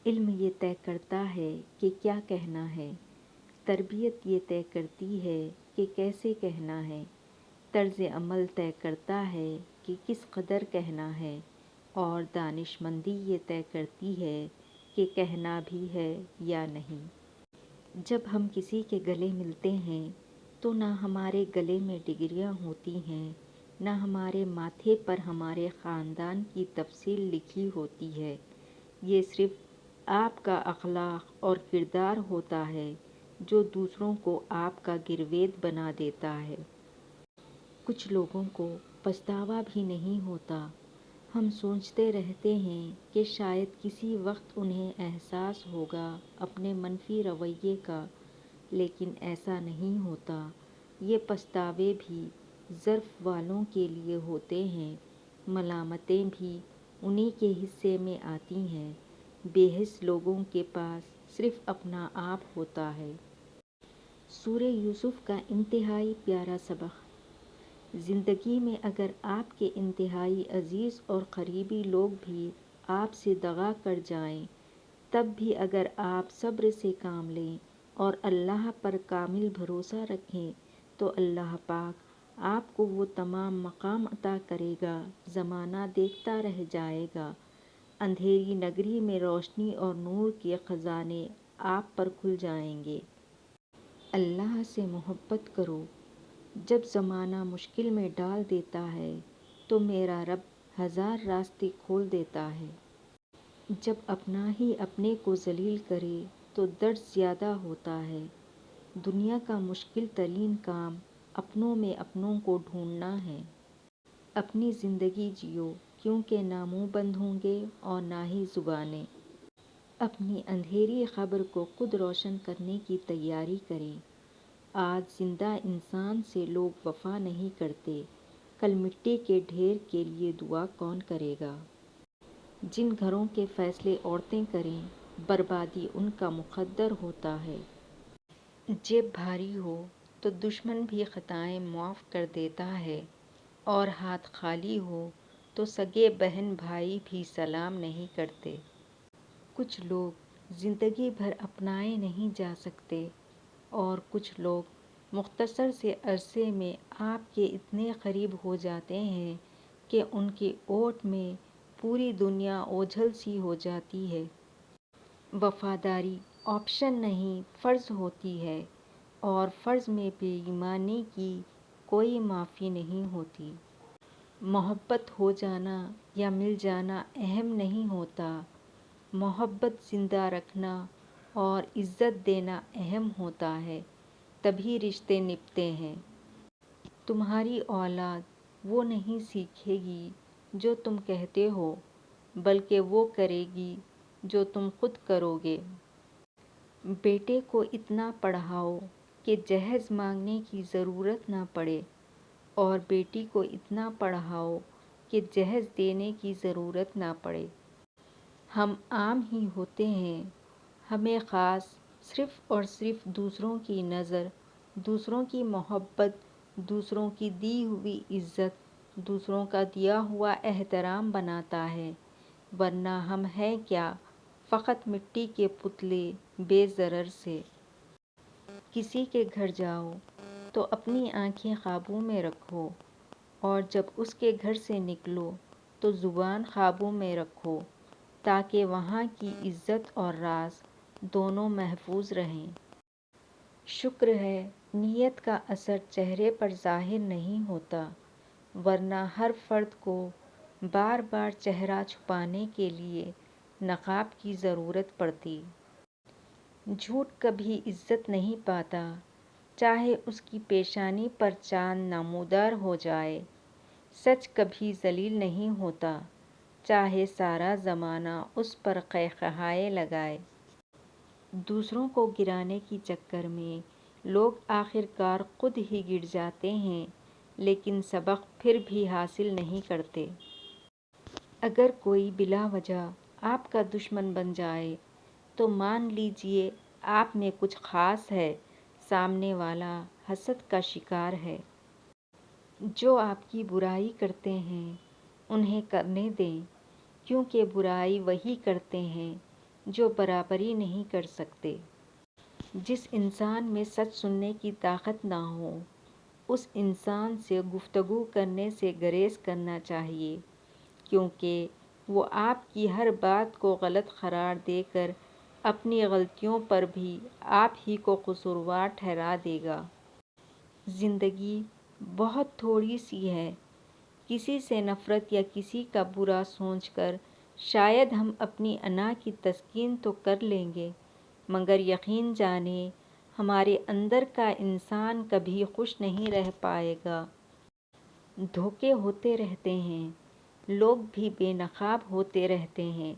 علم یہ طے کرتا ہے کہ کیا کہنا ہے، تربیت یہ طے کرتی ہے کہ کیسے کہنا ہے، طرز عمل طے کرتا ہے کہ کس قدر کہنا ہے، اور دانش مندی یہ طے کرتی ہے کہ کہنا بھی ہے یا نہیں۔ جب ہم کسی کے گلے ملتے ہیں تو نہ ہمارے گلے میں ڈگریاں ہوتی ہیں، نہ ہمارے ماتھے پر ہمارے خاندان کی تفصیل لکھی ہوتی ہے، یہ صرف آپ کا اخلاق اور کردار ہوتا ہے جو دوسروں کو آپ کا گروید بنا دیتا ہے۔ کچھ لوگوں کو پچھتاوا بھی نہیں ہوتا۔ ہم سوچتے رہتے ہیں کہ شاید کسی وقت انہیں احساس ہوگا اپنے منفی رویے کا، لیکن ایسا نہیں ہوتا۔ یہ پچھتاوے بھی ظرف والوں کے لیے ہوتے ہیں، ملامتیں بھی انہی کے حصے میں آتی ہیں۔ بے حس لوگوں کے پاس صرف اپنا آپ ہوتا ہے۔ سورہ یوسف کا انتہائی پیارا سبق۔ زندگی میں اگر آپ کے انتہائی عزیز اور قریبی لوگ بھی آپ سے دغا کر جائیں، تب بھی اگر آپ صبر سے کام لیں اور اللہ پر کامل بھروسہ رکھیں تو اللہ پاک آپ کو وہ تمام مقام عطا کرے گا، زمانہ دیکھتا رہ جائے گا، اندھیری نگری میں روشنی اور نور کے خزانے آپ پر کھل جائیں گے۔ اللہ سے محبت کرو۔ جب زمانہ مشکل میں ڈال دیتا ہے تو میرا رب ہزار راستے کھول دیتا ہے۔ جب اپنا ہی اپنے کو ذلیل کرے تو درد زیادہ ہوتا ہے۔ دنیا کا مشکل ترین کام اپنوں میں اپنوں کو ڈھونڈنا ہے۔ اپنی زندگی جیو، کیونکہ نہ منہ بند ہوں گے اور نہ ہی زبانیں۔ اپنی اندھیری قبر کو خود روشن کرنے کی تیاری کریں۔ آج زندہ انسان سے لوگ وفا نہیں کرتے، کل مٹی کے ڈھیر کے لیے دعا کون کرے گا؟ جن گھروں کے فیصلے عورتیں کریں، بربادی ان کا مقدر ہوتا ہے۔ جیب بھاری ہو تو دشمن بھی خطائیں معاف کر دیتا ہے، اور ہاتھ خالی ہو تو سگے بہن بھائی بھی سلام نہیں کرتے۔ کچھ لوگ زندگی بھر اپنائے نہیں جا سکتے، اور کچھ لوگ مختصر سے عرصے میں آپ کے اتنے قریب ہو جاتے ہیں کہ ان کے اوٹ میں پوری دنیا اوجھل سی ہو جاتی ہے۔ وفاداری آپشن نہیں، فرض ہوتی ہے، اور فرض میں بے ایمانی کی کوئی معافی نہیں ہوتی۔ محبت ہو جانا یا مل جانا اہم نہیں ہوتا، محبت زندہ رکھنا اور عزت دینا اہم ہوتا ہے، تبھی رشتے نبھتے ہیں۔ تمہاری اولاد وہ نہیں سیکھے گی جو تم کہتے ہو، بلکہ وہ کرے گی جو تم خود کرو گے۔ بیٹے کو اتنا پڑھاؤ کہ جہیز مانگنے کی ضرورت نہ پڑے، اور بیٹی کو اتنا پڑھاؤ کہ جہیز دینے کی ضرورت نہ پڑے۔ ہم عام ہی ہوتے ہیں، ہمیں خاص صرف اور صرف دوسروں کی نظر، دوسروں کی محبت، دوسروں کی دی ہوئی عزت، دوسروں کا دیا ہوا احترام بناتا ہے، ورنہ ہم ہیں کیا، فقط مٹی کے پتلے بے ضرر سے۔ کسی کے گھر جاؤ تو اپنی آنکھیں قابو میں رکھو، اور جب اس کے گھر سے نکلو تو زبان قابو میں رکھو، تاکہ وہاں کی عزت اور راز دونوں محفوظ رہیں۔ شکر ہے نیت کا اثر چہرے پر ظاہر نہیں ہوتا، ورنہ ہر فرد کو بار بار چہرہ چھپانے کے لیے نقاب کی ضرورت پڑتی۔ جھوٹ کبھی عزت نہیں پاتا، چاہے اس کی پیشانی پر چاند نمودار ہو جائے۔ سچ کبھی ذلیل نہیں ہوتا، چاہے سارا زمانہ اس پر قہقہائے لگائے۔ دوسروں کو گرانے کی چکر میں لوگ آخرکار خود ہی گر جاتے ہیں، لیکن سبق پھر بھی حاصل نہیں کرتے۔ اگر کوئی بلا وجہ آپ کا دشمن بن جائے تو مان لیجیے آپ میں کچھ خاص ہے، سامنے والا حسد کا شکار ہے۔ جو آپ کی برائی کرتے ہیں انہیں کرنے دیں، کیونکہ برائی وہی کرتے ہیں جو برابری نہیں کر سکتے۔ جس انسان میں سچ سننے کی طاقت نہ ہو، اس انسان سے گفتگو کرنے سے گریز کرنا چاہیے، کیونکہ وہ آپ کی ہر بات کو غلط قرار دے کر اپنی غلطیوں پر بھی آپ ہی کو قصوروار ٹھہرا دے گا۔ زندگی بہت تھوڑی سی ہے، کسی سے نفرت یا کسی کا برا سوچ کر شاید ہم اپنی انا کی تسکین تو کر لیں گے، مگر یقین جانیں ہمارے اندر کا انسان کبھی خوش نہیں رہ پائے گا۔ دھوکے ہوتے رہتے ہیں، لوگ بھی بے نقاب ہوتے رہتے ہیں،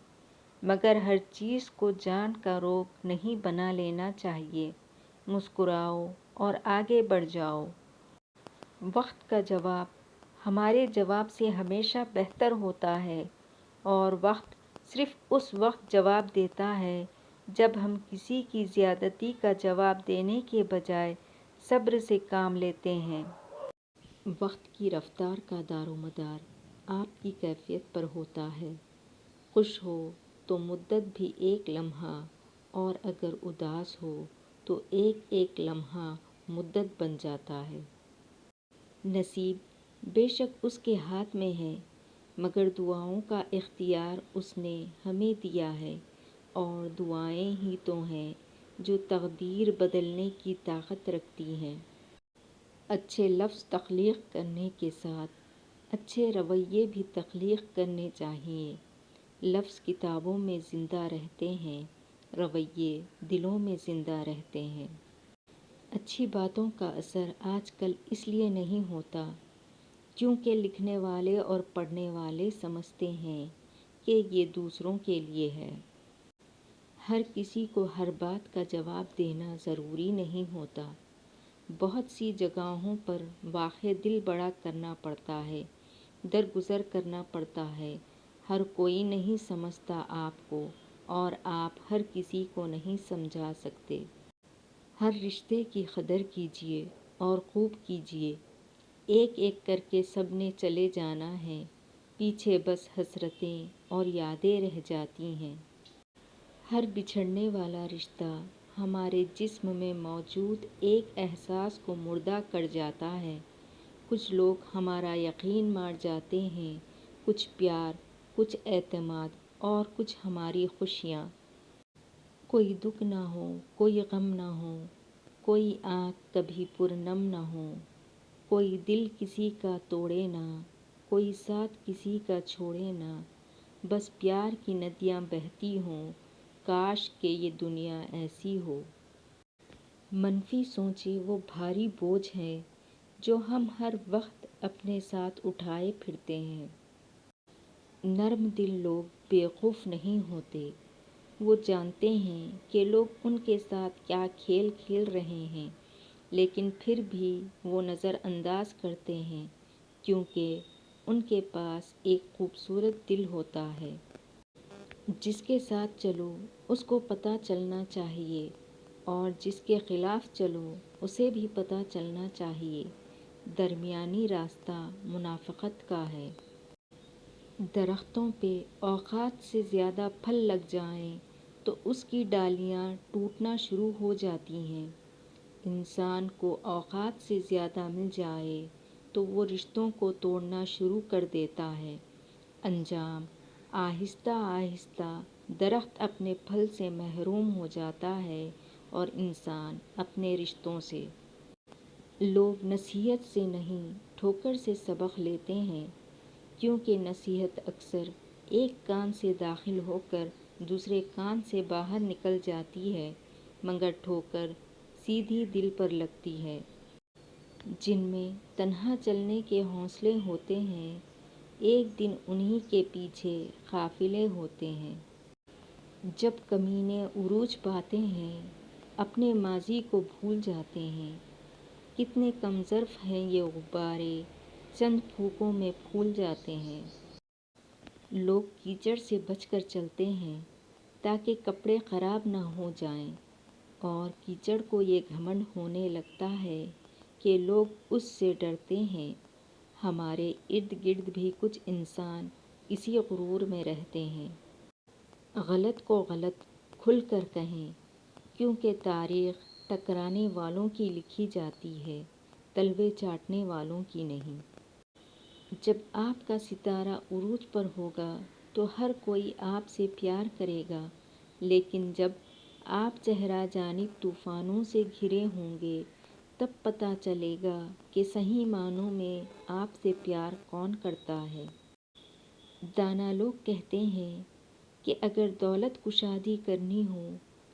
مگر ہر چیز کو جان کا روگ نہیں بنا لینا چاہیے۔ مسکراؤ اور آگے بڑھ جاؤ۔ وقت کا جواب ہمارے جواب سے ہمیشہ بہتر ہوتا ہے، اور وقت صرف اس وقت جواب دیتا ہے جب ہم کسی کی زیادتی کا جواب دینے کے بجائے صبر سے کام لیتے ہیں۔ وقت کی رفتار کا دار و مدار آپ کی کیفیت پر ہوتا ہے۔ خوش ہو تو مدت بھی ایک لمحہ، اور اگر اداس ہو تو ایک ایک لمحہ مدت بن جاتا ہے۔ نصیب بے شک اس کے ہاتھ میں ہے، مگر دعاؤں کا اختیار اس نے ہمیں دیا ہے، اور دعائیں ہی تو ہیں جو تقدیر بدلنے کی طاقت رکھتی ہیں۔ اچھے لفظ تخلیق کرنے کے ساتھ اچھے رویے بھی تخلیق کرنے چاہیے۔ لفظ کتابوں میں زندہ رہتے ہیں، رویے دلوں میں زندہ رہتے ہیں۔ اچھی باتوں کا اثر آج کل اس لیے نہیں ہوتا کیونکہ لکھنے والے اور پڑھنے والے سمجھتے ہیں کہ یہ دوسروں کے لیے ہے۔ ہر کسی کو ہر بات کا جواب دینا ضروری نہیں ہوتا۔ بہت سی جگہوں پر واقع دل بڑا کرنا پڑتا ہے، درگزر کرنا پڑتا ہے۔ ہر کوئی نہیں سمجھتا آپ کو، اور آپ ہر کسی کو نہیں سمجھا سکتے۔ ہر رشتے کی قدر کیجیے اور خوب کیجیے۔ ایک ایک کر کے سب نے چلے جانا ہے، پیچھے بس حسرتیں اور یادیں رہ جاتی ہیں۔ ہر بچھڑنے والا رشتہ ہمارے جسم میں موجود ایک احساس کو مردہ کر جاتا ہے۔ کچھ لوگ ہمارا یقین مار جاتے ہیں، کچھ پیار، کچھ اعتماد، اور کچھ ہماری خوشیاں۔ کوئی دکھ نہ ہو، کوئی غم نہ ہو، کوئی آنکھ کبھی پرنم نہ ہو، کوئی دل کسی کا توڑے نہ، کوئی ساتھ کسی کا چھوڑے نہ، بس پیار کی ندیاں بہتی ہوں، کاش کہ یہ دنیا ایسی ہو۔ منفی سوچیں وہ بھاری بوجھ ہیں جو ہم ہر وقت اپنے ساتھ اٹھائے پھرتے ہیں۔ نرم دل لوگ بیوقوف نہیں ہوتے، وہ جانتے ہیں کہ لوگ ان کے ساتھ کیا کھیل کھیل رہے ہیں، لیکن پھر بھی وہ نظر انداز کرتے ہیں کیونکہ ان کے پاس ایک خوبصورت دل ہوتا ہے۔ جس کے ساتھ چلو اس کو پتہ چلنا چاہیے، اور جس کے خلاف چلو اسے بھی پتہ چلنا چاہیے۔ درمیانی راستہ منافقت کا ہے۔ درختوں پہ اوقات سے زیادہ پھل لگ جائیں تو اس کی ڈالیاں ٹوٹنا شروع ہو جاتی ہیں۔ انسان کو اوقات سے زیادہ مل جائے تو وہ رشتوں کو توڑنا شروع کر دیتا ہے۔ انجام: آہستہ آہستہ درخت اپنے پھل سے محروم ہو جاتا ہے اور انسان اپنے رشتوں سے۔ لوگ نصیحت سے نہیں ٹھوکر سے سبق لیتے ہیں، کیونکہ نصیحت اکثر ایک کان سے داخل ہو کر دوسرے کان سے باہر نکل جاتی ہے، مگر ٹھوکر سیدھی دل پر لگتی ہے۔ جن میں تنہا چلنے کے حوصلے ہوتے ہیں، ایک دن انہی کے پیچھے قافلے ہوتے ہیں۔ جب کمینے عروج پاتے ہیں، اپنے ماضی کو بھول جاتے ہیں۔ کتنے کم ظرف ہیں یہ غبارے، چند پھونکوں میں پھول جاتے ہیں۔ لوگ کیچڑ سے بچ کر چلتے ہیں تاکہ کپڑے خراب نہ ہو جائیں، اور کیچڑ کو یہ گھمنڈ ہونے لگتا ہے کہ لوگ اس سے ڈرتے ہیں۔ ہمارے ارد گرد بھی کچھ انسان اسی غرور میں رہتے ہیں۔ غلط کو غلط کھل کر کہیں، کیونکہ تاریخ ٹکرانے والوں کی لکھی جاتی ہے، تلوے چاٹنے والوں کی نہیں۔ جب آپ کا ستارہ عروج پر ہوگا تو ہر کوئی آپ سے پیار کرے گا، لیکن جب آپ چہرہ جانب طوفانوں سے گھرے ہوں گے تب پتہ چلے گا کہ صحیح معنوں میں آپ سے پیار کون کرتا ہے۔ دانا لوگ کہتے ہیں کہ اگر دولت کشادی کرنی ہو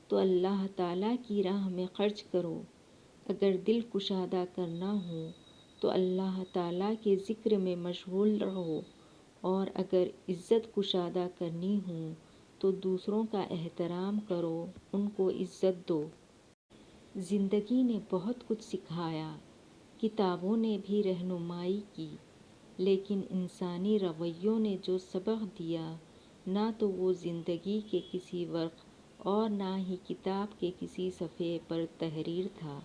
تو اللہ تعالیٰ کی راہ میں خرچ کرو، اگر دل کشادہ کرنا ہو تو اللہ تعالیٰ کے ذکر میں مشغول رہو، اور اگر عزت کشادہ کرنی ہو تو دوسروں کا احترام کرو، ان کو عزت دو۔ زندگی نے بہت کچھ سکھایا، کتابوں نے بھی رہنمائی کی، لیکن انسانی رویوں نے جو سبق دیا نہ تو وہ زندگی کے کسی ورق اور نہ ہی کتاب کے کسی صفحے پر تحریر تھا۔